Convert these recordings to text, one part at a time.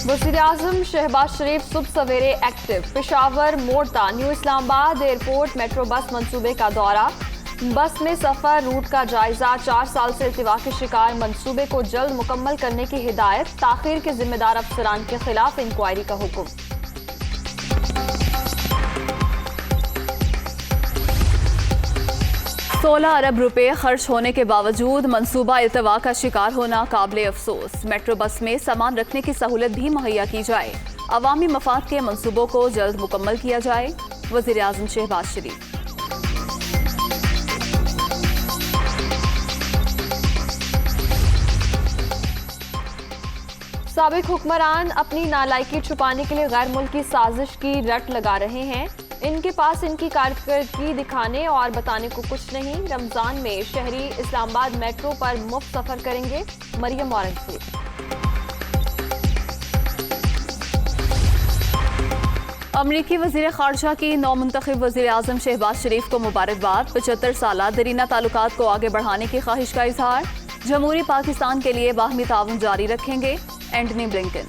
वज़ीर आज़म शहबाज शरीफ सुबह सवेरे एक्टिव। पेशावर मोड़ता new Islamabad airport metro bus मंसूबे का दौरा। बस में सफ़र रूट का जायजा। 4 साल से इल्तिवा के शिकार मंसूबे को जल्द मुकम्मल करने की हिदायत। ताख़ीर के जिम्मेदार अफसरान के खिलाफ इंक्वायरी का हुक्म। ₹16 अरब खर्च होने के बावजूद मंसूबा इल्तिवा का शिकार होना काबिल अफसोस। मेट्रो बस में सामान रखने की सहूलत भी मुहैया की जाए। अवामी मफाद के मंसूबों को जल्द मुकम्मल किया जाए। वज़ीर आज़म शहबाज शरीफ। साबिक हुक्मरान अपनी नालायकी छुपाने के लिए गैर मुल्की साजिश की रट लगा रहे हैं। इनके पास इनकी कारकर्दगी दिखाने और बताने को कुछ नहीं। रमजान में शहरी इस्लामाबाद मेट्रो पर मुफ्त सफर करेंगे। मरियम औरंगजेब। अमरीकी वज़ीर ख़ारजा की नौमुंतखब वज़ीर आज़म शहबाज शरीफ को मुबारकबाद। 75 साला दरीना ताल्लुकात को आगे बढ़ाने की ख्वाहिश का इजहार। जमहूरी पाकिस्तान के लिए बाहमी ताउन जारी रखेंगे। Antony Blinken.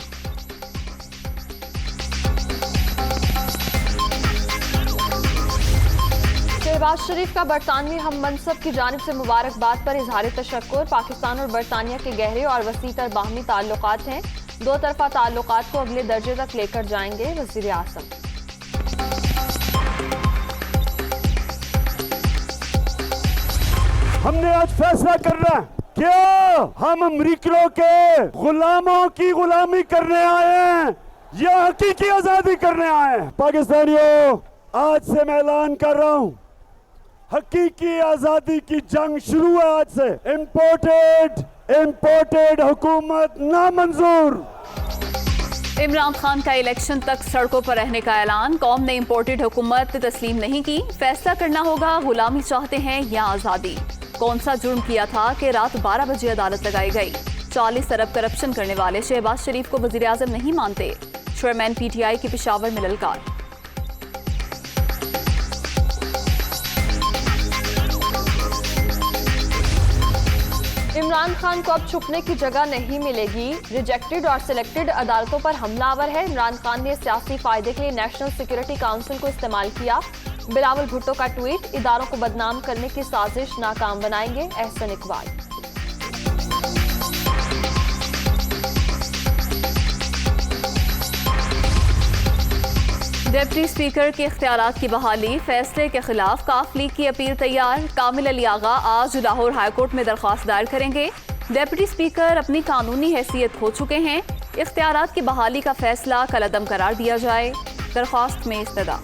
शहबाज शरीफ का बरतानवी हम मनसब की जानिब से मुबारकबाद पर इजहार तशक्कुर। पाकिस्तान और बरतानिया के गहरे और वसीतर बाहमी ताल्लुकात हैं। दो तरफा ताल्लुकात को अगले दर्जे तक लेकर जाएंगे वज़ीर आज़म। हमने आज फैसला करना क्या हम अमरीकियों के गुलामों की गुलामी करने आए हैं या हकीकी आजादी करने आए हैं। पाकिस्तानियों, आज से मैं ऐलान कर रहा हूं, हकीकी आजादी की जंग शुरू है आज से। इंपोर्टेड हुकूमत नामंजूर। इमरान खान का इलेक्शन तक सड़कों पर रहने का ऐलान। कौम ने इंपोर्टेड हुकूमत तस्लीम नहीं की। फैसला करना होगा गुलामी चाहते हैं या आजादी। कौन सा जुर्म किया था कि रात 12 बजे अदालत लगाई गई। 40 अरब करप्शन करने वाले शहबाज शरीफ को वज़ीर आज़म नहीं मानते। चेयरमैन PTI की पेशावर में ललकार। इमरान खान को अब छुपने की जगह नहीं मिलेगी। रिजेक्टेड और सिलेक्टेड अदालतों पर हमलावर है। इमरान खान ने सियासी फायदे के लिए नेशनल सिक्योरिटी काउंसिल को इस्तेमाल किया। बिलावल भुट्टो का ट्वीट। इदारों को बदनाम करने की साजिश नाकाम बनाएंगे एहसन इकबाल। डिप्टी स्पीकर के इख्तियारात की बहाली। फैसले के खिलाफ काफ लीग की अपील तैयार। कामिल अली आगा आज लाहौर हाईकोर्ट में दरख्वास्त दायर करेंगे। डिप्टी स्पीकर अपनी कानूनी हैसियत खो चुके हैं। इख्तियारात की बहाली का फैसला कलअदम करार दिया जाए। दरख्वास्त में इस्तदा।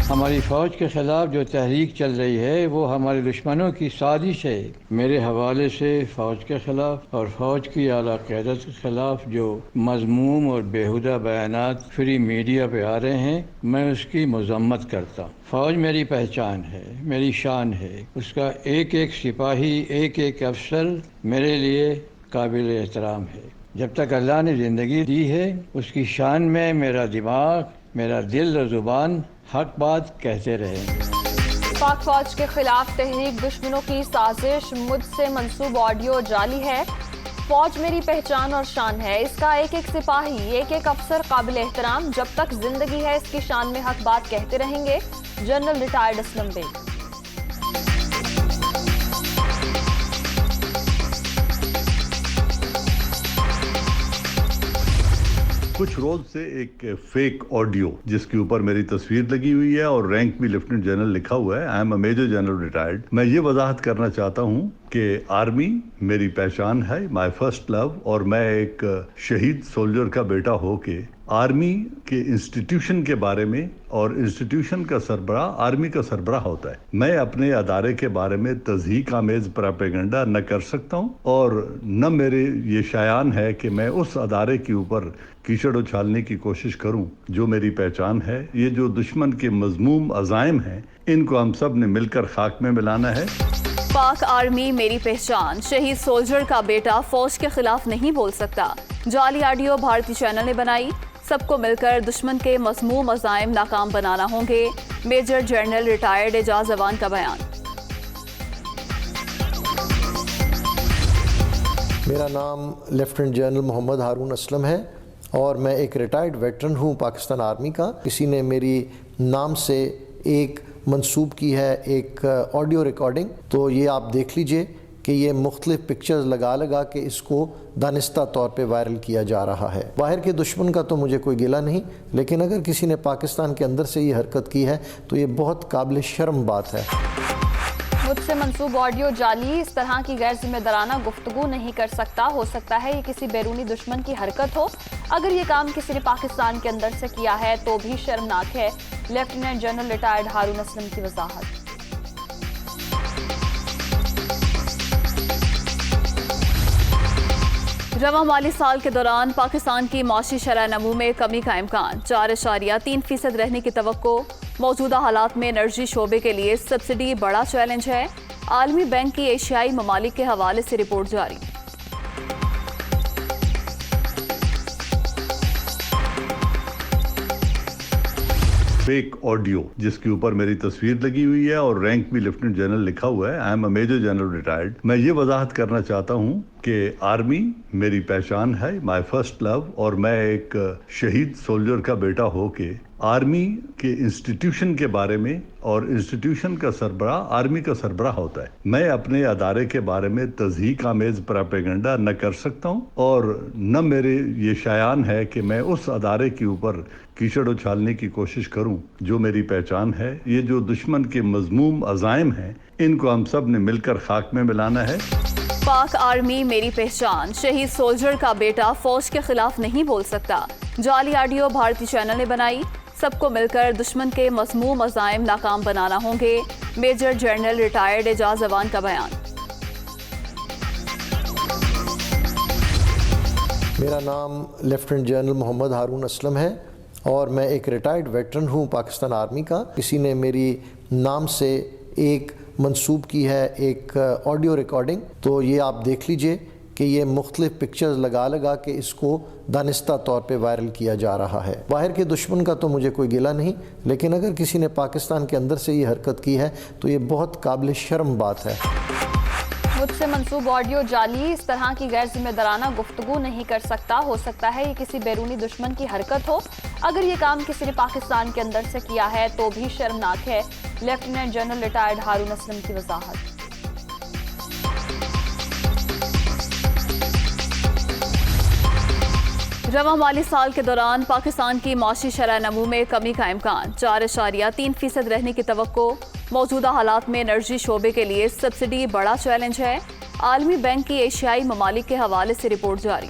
हमारी फ़ौज के ख़िलाफ़ जो तहरीक चल रही है वो हमारे दुश्मनों की साजिश है। मेरे हवाले से फ़ौज के ख़िलाफ़ और फ़ौज की आला क़यादत के ख़िलाफ़ जो मज़मूम और बेहुदा बयानात फ्री मीडिया पे आ रहे हैं, मैं उसकी मज़म्मत करता हूँ। फ़ौज मेरी पहचान है, मेरी शान है। उसका एक एक सिपाही, एक एक अफसर मेरे लिए काबिल एहतराम है। जब तक अल्लाह ने ज़िंदगी दी है, उसकी शान में मेरा दिमाग, मेरा दिल और ज़ुबान हक बात कहते रहेंगे। पाक फौज के खिलाफ तहरीक दुश्मनों की साजिश। मुझसे मंसूब ऑडियो जाली है। फौज मेरी पहचान और शान है। इसका एक एक सिपाही, एक एक अफसर काबिल एहतराम। जब तक जिंदगी है इसकी शान में हक बात कहते रहेंगे। General retired Aslam Baig. कुछ रोज से एक फेक ऑडियो जिसके ऊपर मेरी तस्वीर लगी हुई है और रैंक भी लेफ्टिनेंट जनरल लिखा हुआ है, I am a major general retired. मैं ये वजाहत करना चाहता हूँ कि आर्मी मेरी पहचान है, माय फर्स्ट लव, और मैं एक शहीद सोल्जर का बेटा हो के आर्मी के इंस्टीट्यूशन के बारे में, और इंस्टीट्यूशन का सरबराह आर्मी का सरबराह होता है, मैं अपने अदारे के बारे में तज़हीक आमेज प्रोपेगेंडा न कर सकता हूँ और न मेरे ये शायान है कि मैं उस अदारे के ऊपर कीचड़ उछालने की कोशिश करूं जो मेरी पहचान है। ये जो दुश्मन के मज़मूम अज़ाइम हैं, इनको हम सब ने मिलकर खाक में मिलाना है। पाक आर्मी मेरी पहचान। शहीद सोल्जर का बेटा फौज के खिलाफ नहीं बोल सकता। जाली ऑडियो भारतीय चैनल ने बनाई। सबको मिलकर दुश्मन के मज़मूम अज़ाइम नाकाम बनाना होंगे। Major general retired Ejaz Awan का बयान। میرا نام لیفٹیننٹ جنرل محمد ہارون اسلم ہے اور میں ایک ریٹائرڈ ویٹرن ہوں پاکستان آرمی کا. کسی نے میری نام سے ایک منسوب کی ہے ایک آڈیو ریکارڈنگ، تو یہ آپ دیکھ لیجئے کہ یہ مختلف پکچرز لگا کے اس کو دانستہ طور پہ وائرل کیا جا رہا ہے. باہر کے دشمن کا تو مجھے کوئی گلہ نہیں، لیکن اگر کسی نے پاکستان کے اندر سے یہ حرکت کی ہے تو یہ بہت قابل شرم بات ہے. مجھ سے منسوب آڈیو جعلی، اس طرح کی غیر ذمہ دارانہ گفتگو نہیں کر سکتا. ہو سکتا ہے یہ کسی بیرونی دشمن کی حرکت ہو. اگر یہ کام کسی نے پاکستان کے اندر سے کیا ہے تو بھی شرمناک ہے. Lieutenant general retired Haroon Aslam کی وضاحت. رواں مالی سال کے دوران پاکستان کی معاشی شرح نمو میں کمی کا امکان، 4.3% رہنے کی توقع. موجودہ حالات میں انرجی شعبے کے لیے سبسڈی بڑا چیلنج ہے. عالمی بینک کی ایشیائی ممالک کے حوالے سے رپورٹ جاری. فیک آڈیو جس کے اوپر میری تصویر لگی ہوئی ہے اور رینک بھی لیفٹیننٹ جنرل لکھا ہوا ہے. I am a major general retired. میں یہ وضاحت کرنا چاہتا ہوں کہ آرمی میری پہچان ہے، مائی فرسٹ لو، اور میں ایک شہید سولجر کا بیٹا ہو کے آرمی کے انسٹیٹیوشن کے بارے میں، اور انسٹیٹیوشن کا سربراہ آرمی کا سربراہ ہوتا ہے، میں اپنے ادارے کے بارے میں تضحیک آمیز پراپیگنڈا نہ کر سکتا ہوں، اور نہ میرے یہ شایان ہے کہ میں اس ادارے کے اوپر کیچڑ اچھالنے کی کوشش کروں جو میری پہچان ہے. یہ جو دشمن کے مذموم عزائم ہیں ان کو ہم سب نے مل کر خاک میں ملانا ہے. پاک آرمی میری پہچان، شہید سولجر کا بیٹا فوج کے خلاف نہیں بول سکتا. جعلی آڈیو بھارتی چینل نے بنائی. سب کو مل کر دشمن کے مذموم عزائم ناکام بنانا ہوں گے. میجر جنرل ریٹائرڈ اعجاز اوان کا بیان. میرا نام لیفٹیننٹ جنرل محمد ہارون اسلم ہے اور میں ایک ریٹائرڈ ویٹرن ہوں پاکستان آرمی کا. کسی نے میری نام سے ایک منسوب کی ہے ایک آڈیو ریکارڈنگ، تو یہ آپ دیکھ لیجئے کہ یہ مختلف پکچرز لگا کے اس کو دانستہ طور پہ وائرل کیا جا رہا ہے. باہر کے دشمن کا تو مجھے کوئی گلہ نہیں، لیکن اگر کسی نے پاکستان کے اندر سے یہ حرکت کی ہے تو یہ بہت قابل شرم بات ہے. مجھ سے منسوب آڈیو جعلی، اس طرح کی غیر ذمہ دارانہ گفتگو نہیں کر سکتا. ہو سکتا ہے یہ کسی بیرونی دشمن کی حرکت ہو. اگر یہ کام کسی نے پاکستان کے اندر سے کیا ہے تو بھی شرمناک ہے. Lieutenant general retired Haroon Aslam کی وضاحت. رواں مالی سال کے دوران پاکستان کی معاشی شرح نمو میں کمی کا امکان، 4.3% رہنے کی توقع. موجودہ حالات میں انرجی شعبے کے لیے سبسڈی بڑا چیلنج ہے. عالمی بینک کی ایشیائی ممالک کے حوالے سے رپورٹ جاری.